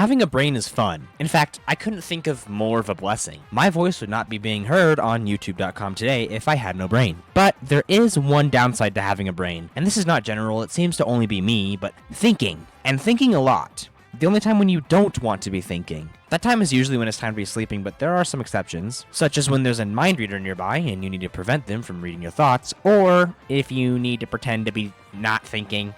Having a brain is fun. In fact, I couldn't think of more of a blessing. My voice would not be being heard on youtube.com today if I had no brain. But there is one downside to having a brain, and this is not general, it seems to only be me, but thinking, and thinking a lot. The only time when you don't want to be thinking. That time is usually when it's time to be sleeping, but there are some exceptions, such as when there's a mind reader nearby and you need to prevent them from reading your thoughts, or if you need to pretend to be not thinking,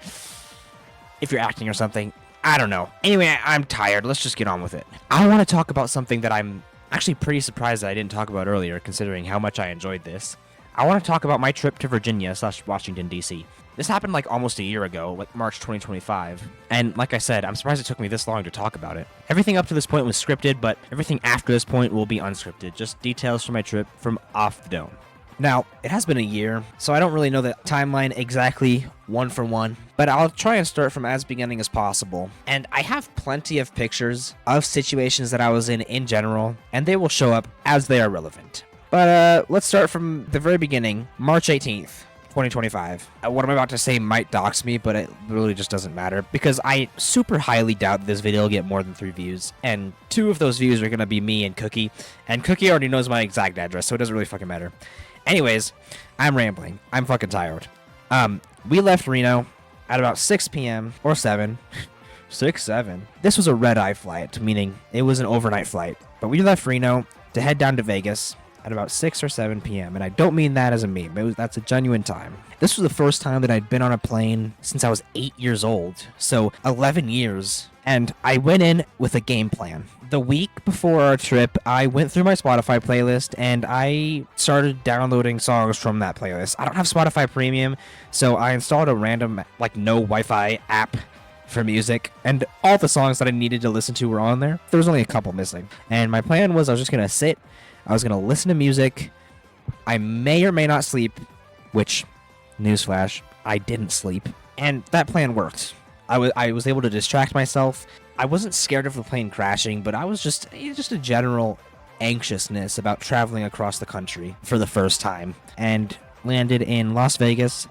if you're acting or something. I don't know. Anyway, I'm tired. Let's just get on with it. I want to talk about something that I'm actually pretty surprised that I didn't talk about earlier, considering how much I enjoyed this. I want to talk about my trip to Virginia/Washington, D.C. This happened like almost a year ago, like March 2025. And like I said, I'm surprised it took me this long to talk about it. Everything up to this point was scripted, but everything after this point will be unscripted. Just details from my trip from off the dome. Now, it has been a year, so I don't really know the timeline exactly one for one, but I'll try and start from as beginning as possible. And I have plenty of pictures of situations that I was in general, and they will show up as they are relevant. But let's start from the very beginning, March 18th. 2025. What I'm about to say might dox me, but it really just doesn't matter because I super highly doubt this video will get more than 3 views, and 2 of those views are gonna be me and Cookie, and Cookie already knows my exact address, so it doesn't really fucking matter. Anyways, I'm rambling. I'm fucking tired. We left Reno at about 6 p.m. or 7. 7. This was a red-eye flight, meaning it was an overnight flight, but we left Reno to head down to Vegas at about 6 or 7 p.m., and I don't mean that as a meme. That's a genuine time. This was the first time that I'd been on a plane since I was 8 years old, so 11 years, and I went in with a game plan. The week before our trip, I went through my Spotify playlist, and I started downloading songs from that playlist. I don't have Spotify Premium, so I installed a random, no Wi-Fi app for music, and all the songs that I needed to listen to were on there. There was only a couple missing, and my plan was I was just going to sit, I was going to listen to music. I may or may not sleep, which, newsflash, I didn't sleep. And that plan worked. I was able to distract myself. I wasn't scared of the plane crashing, but I was just a general anxiousness about traveling across the country for the first time. And landed in Las Vegas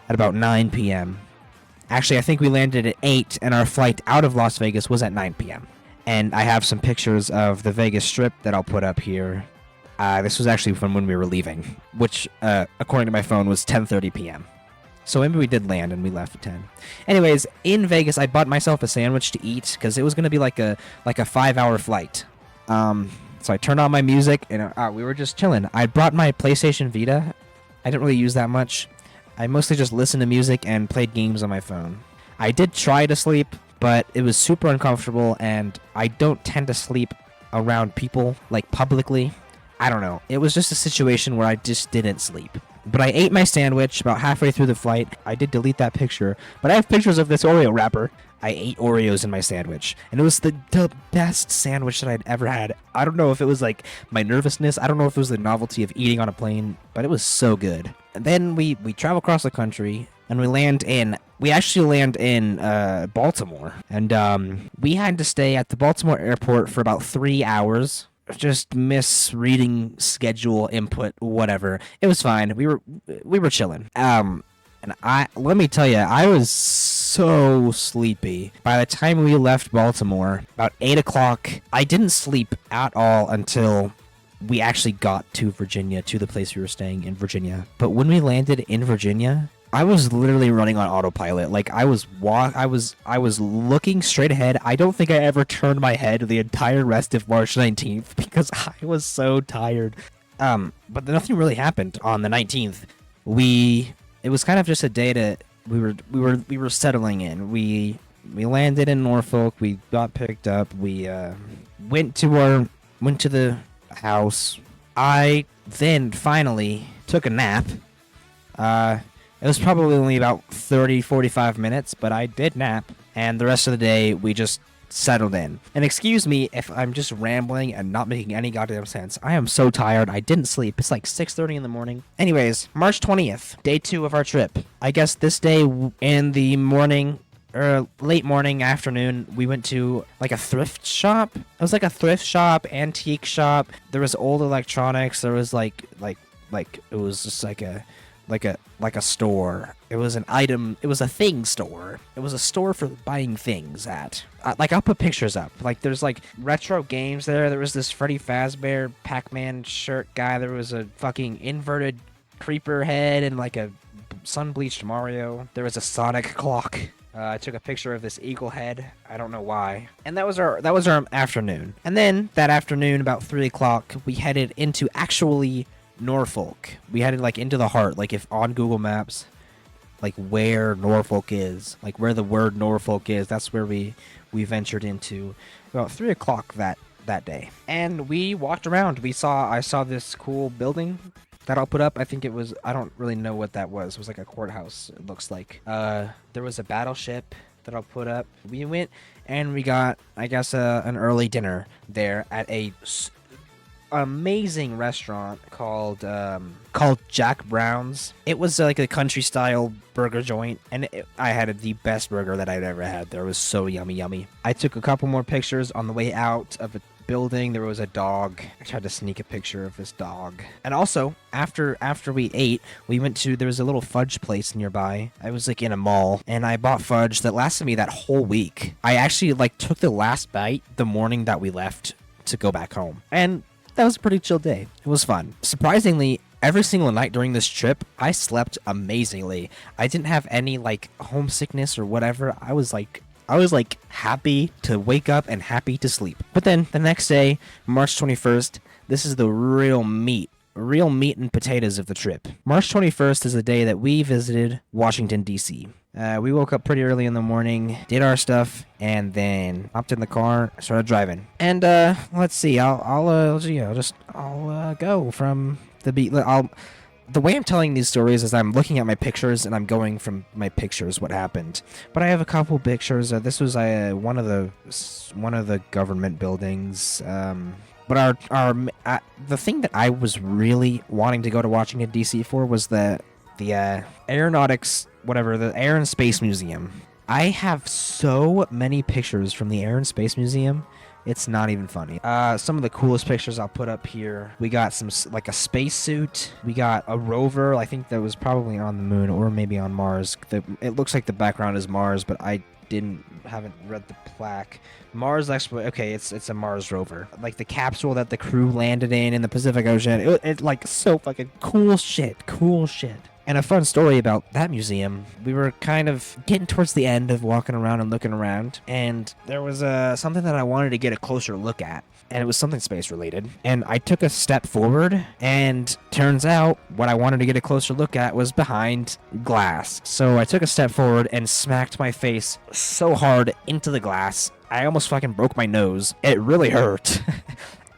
at about 9 p.m. Actually, I think we landed at 8, and our flight out of Las Vegas was at 9 p.m. And I have some pictures of the Vegas Strip that I'll put up here. This was actually from when we were leaving, which, according to my phone, was 10:30 p.m. So maybe we did land and we left at 10. Anyways, in Vegas, I bought myself a sandwich to eat because it was going to be like a 5-hour flight. So I turned on my music and we were just chilling. I brought my PlayStation Vita. I didn't really use that much. I mostly just listened to music and played games on my phone. I did try to sleep, but it was super uncomfortable, and I don't tend to sleep around people, publicly. I don't know. It was just a situation where I just didn't sleep. But I ate my sandwich about halfway through the flight. I did delete that picture, but I have pictures of this Oreo wrapper. I ate Oreos in my sandwich, and it was the best sandwich that I'd ever had. I don't know if it was my nervousness. I don't know if it was the novelty of eating on a plane, but it was so good. And then we travel across the country, and we actually land in Baltimore, and we had to stay at the Baltimore airport for about 3 hours. Just misreading schedule input, whatever. It was fine. We were chilling. And let me tell you, I was so sleepy. By the time we left Baltimore, about 8 o'clock, I didn't sleep at all until we actually got to Virginia, to the place we were staying in Virginia. But when we landed in Virginia, I was literally running on autopilot. I was looking straight ahead. I don't think I ever turned my head the entire rest of March 19th because I was so tired. But nothing really happened on the 19th. It was kind of just a day that we were settling in. We landed in Norfolk. We got picked up. We went to the house. I then finally took a nap. It was probably only about 30-45 minutes, but I did nap, and the rest of the day we just settled in. And excuse me if I'm just rambling and not making any goddamn sense. I am so tired. I didn't sleep. It's 6:30 in the morning. Anyways, March 20th, day 2 of our trip. I guess this day in the morning, or late morning, afternoon, we went to a thrift shop. It was a thrift shop, antique shop. There was old electronics. There was it was just like a store. It was an item. It was a thing store. It was a store for buying things at. Like, I'll put pictures up. Like, there's like retro games there. There was this Freddy Fazbear Pac-Man shirt guy. There was a fucking inverted creeper head and like a sun-bleached Mario. There was a Sonic clock. I took a picture of this eagle head. I don't know why. And that was our afternoon. And then that afternoon, about 3 o'clock, we headed into actually Norfolk. We headed like into the heart, like if on Google Maps, like where Norfolk is, like where the word Norfolk is. That's where we ventured into about 3 o'clock that day. And we walked around. I saw this cool building that I'll put up. I think it was, I don't really know what that was. It was like a courthouse, it looks like. There was a battleship that I'll put up. We went and we got, I guess, an early dinner there at a amazing restaurant called Jack Brown's. It was like a country style burger joint, and I had the best burger that I'd ever had there. It was so yummy. I took a couple more pictures on the way out of the building. There was a dog. I tried to sneak a picture of this dog. And also, after we ate, we went to, there was a little fudge place nearby. I was like in a mall, and I bought fudge that lasted me that whole week. I actually like took the last bite the morning that we left to go back home, and that was a pretty chill day. It was fun. Surprisingly, every single night during this trip, I slept amazingly. I didn't have any like homesickness or whatever. I was like happy to wake up and happy to sleep. But then the next day, March 21st, this is the real meat and potatoes of the trip. March 21st is the day that we visited Washington, D.C. We woke up pretty early in the morning, did our stuff, and then hopped in the car, started driving. And let's see, I'll go from the beat. The way I'm telling these stories is I'm looking at my pictures and I'm going from my pictures what happened. But I have a couple pictures. This was one of the government buildings. But the thing that I was really wanting to go to Washington D.C. for was the aeronautics, whatever, the Air and Space Museum. I have so many pictures from the Air and Space Museum. It's not even funny. Some of the coolest pictures I'll put up here. We got some, like a spacesuit. We got a rover. I think that was probably on the moon or maybe on Mars. It looks like the background is Mars, but I haven't read the plaque. Mars exploration. Okay, it's a Mars rover. Like the capsule that the crew landed in the Pacific Ocean. It's like so fucking cool shit. And a fun story about that museum, we were kind of getting towards the end of walking around and looking around, and there was something that I wanted to get a closer look at, and it was something space related. And I took a step forward, and turns out what I wanted to get a closer look at was behind glass. So I took a step forward and smacked my face so hard into the glass, I almost fucking broke my nose. It really hurt.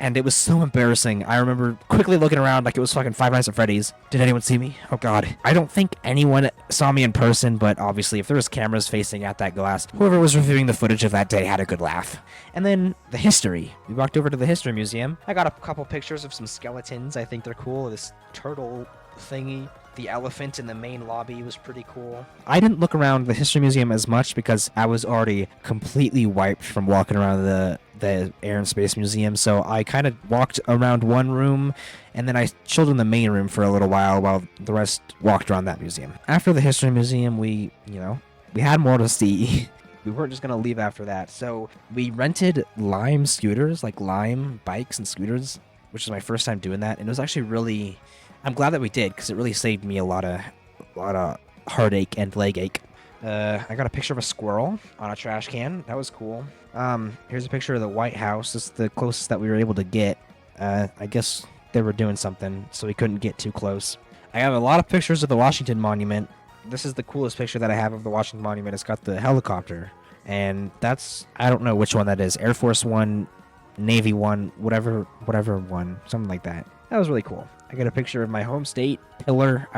And it was so embarrassing. I remember quickly looking around like it was fucking Five Nights at Freddy's. Did anyone see me? Oh god. I don't think anyone saw me in person, but obviously if there was cameras facing at that glass, whoever was reviewing the footage of that day had a good laugh. And then the history. We walked over to the History Museum. I got a couple pictures of some skeletons. I think they're cool. This turtle thingy. The elephant in the main lobby was pretty cool. I didn't look around the History Museum as much because I was already completely wiped from walking around the Air and Space Museum, so I kind of walked around one room, and then I chilled in the main room for a little while the rest walked around that museum. After the History Museum, we had more to see. We weren't just going to leave after that, so we rented Lime scooters, like Lime bikes and scooters, which is my first time doing that, and it was actually really... I'm glad that we did, because it really saved me a lot of heartache and leg ache. I got a picture of a squirrel on a trash can. That was cool. Here's a picture of the White House. This is the closest that we were able to get. I guess they were doing something, so we couldn't get too close. I have a lot of pictures of the Washington Monument. This is the coolest picture that I have of the Washington Monument. It's got the helicopter, and that's... I don't know which one that is. Air Force One, Navy One, whatever one. Something like that. That was really cool. I got a picture of my home state pillar.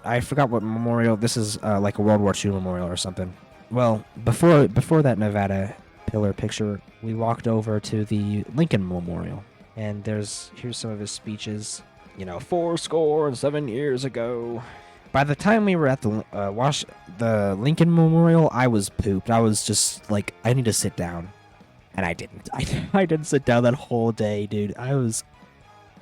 I forgot what memorial. This is like a World War II memorial or something. Well, before that Nevada pillar picture, we walked over to the Lincoln Memorial, and here's some of his speeches. 7 years ago. By the time we were at the Lincoln Memorial, I was pooped. I was just like, I need to sit down, and I didn't. I didn't sit down that whole day, dude. I was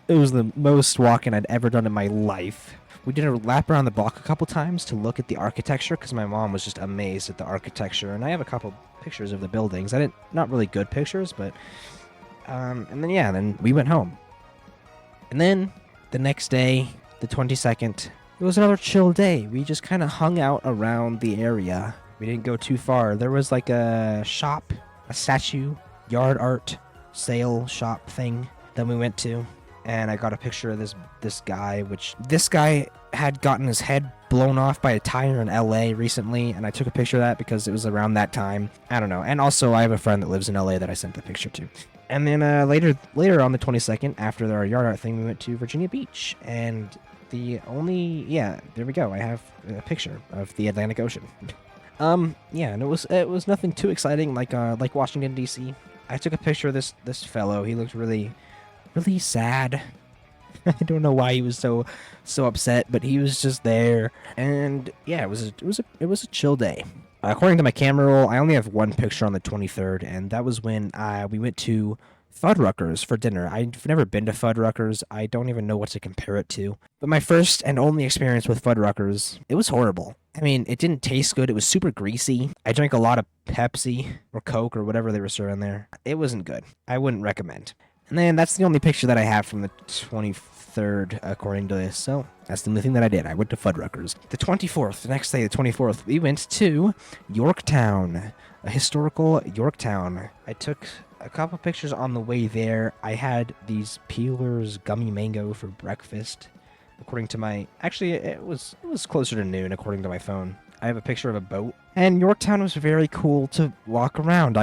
It was the most walking I'd ever done in my life. We did a lap around the block a couple times to look at the architecture because my mom was just amazed at the architecture, and I have a couple pictures of the buildings. Not really good pictures, but and then we went home. And then the next day, the 22nd, it was another chill day. We just kind of hung out around the area. We didn't go too far. There was like a shop, a statue, yard art, sale shop thing that we went to. And I got a picture of this guy, which this guy had gotten his head blown off by a tire in LA recently, and I took a picture of that because it was around that time. I don't know. And also I have a friend that lives in LA that I sent the picture to. And then later on the 22nd, after our yard art thing, we went to Virginia Beach, and there we go. I have a picture of the Atlantic Ocean. And it was nothing too exciting like Washington D.C. I took a picture of this fellow. He looked really sad. I don't know why he was so upset, but he was just there. And yeah, it was a chill day. According to my camera roll, I only have one picture on the 23rd, and that was when we went to Fuddruckers for dinner. I've never been to Fuddruckers. I don't even know what to compare it to. But my first and only experience with Fuddruckers, it was horrible. I mean, it didn't taste good. It was super greasy. I drank a lot of Pepsi or Coke or whatever they were serving there. It wasn't good. I wouldn't recommend. And then that's the only picture that I have from the 23rd, according to this. So that's the only thing that I did. I went to Fuddruckers. The 24th, the next day, the 24th, we went to Yorktown, a historical Yorktown. I took a couple pictures on the way there. I had these Peeler's gummy mango for breakfast. According to my... Actually, it was closer to noon, according to my phone. I have a picture of a boat. And Yorktown was very cool to walk around.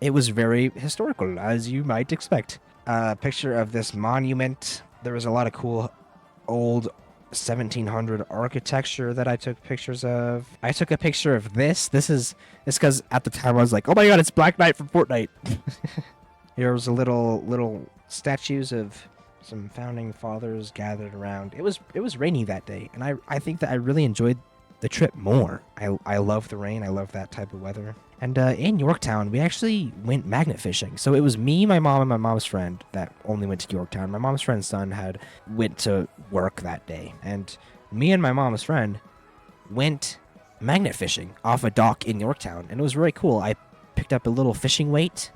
It was very historical, as you might expect. A picture of this monument. There was a lot of cool old 1700 architecture that I took pictures of. I took a picture of this. It's because at the time I was like, oh my god, it's Black Knight from Fortnite. Here was a little statues of some founding fathers gathered around. It was rainy that day, and I think that I really enjoyed the trip more. I love the rain. I love that type of weather. And in Yorktown, we actually went magnet fishing. So it was me, my mom, and my mom's friend that only went to Yorktown. My mom's friend's son went to work that day. And me and my mom's friend went magnet fishing off a dock in Yorktown. And it was really cool. I picked up a little fishing weight.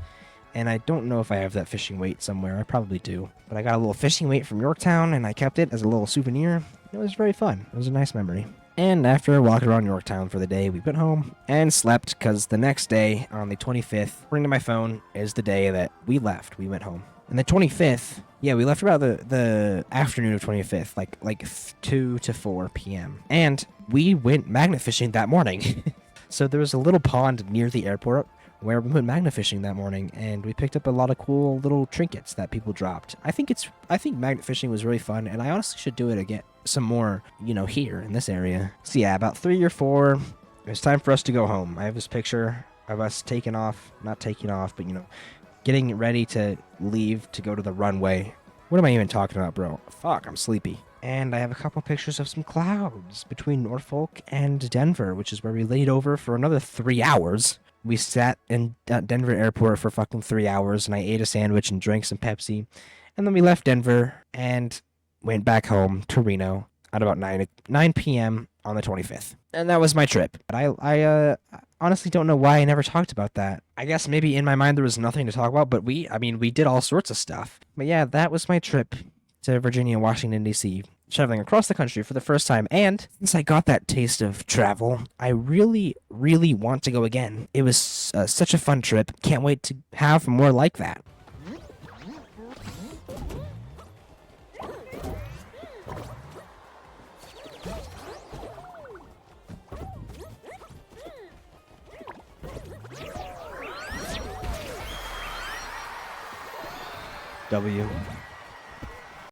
And I don't know if I have that fishing weight somewhere. I probably do. But I got a little fishing weight from Yorktown, and I kept it as a little souvenir. It was very fun. It was a nice memory. And after walking around Yorktown for the day, we went home and slept because the next day, on the 25th, according to my phone, is the day that we left. We went home. And the 25th, we left about the afternoon of 25th, like 2 to 4 p.m. And we went magnet fishing that morning. So there was a little pond near the airport where we went magnet fishing that morning, and we picked up a lot of cool little trinkets that people dropped. I think magnet fishing was really fun, and I honestly should do it again some more, here in this area. So yeah, about 3 or 4, it's time for us to go home. I have this picture of us not taking off, but getting ready to leave to go to the runway. What am I even talking about, bro? Fuck, I'm sleepy. And I have a couple pictures of some clouds between Norfolk and Denver, which is where we laid over for another 3 hours. We sat in Denver airport for fucking 3 hours, and I ate a sandwich and drank some Pepsi. And then we left Denver and went back home to Reno at about 9 p.m. on the 25th. And that was my trip. But I honestly don't know why I never talked about that. I guess maybe in my mind there was nothing to talk about, but we did all sorts of stuff. But yeah, that was my trip to Virginia and Washington, D.C., traveling across the country for the first time. And since I got that taste of travel, I really, really want to go again. It was such a fun trip. Can't wait to have more like that. W.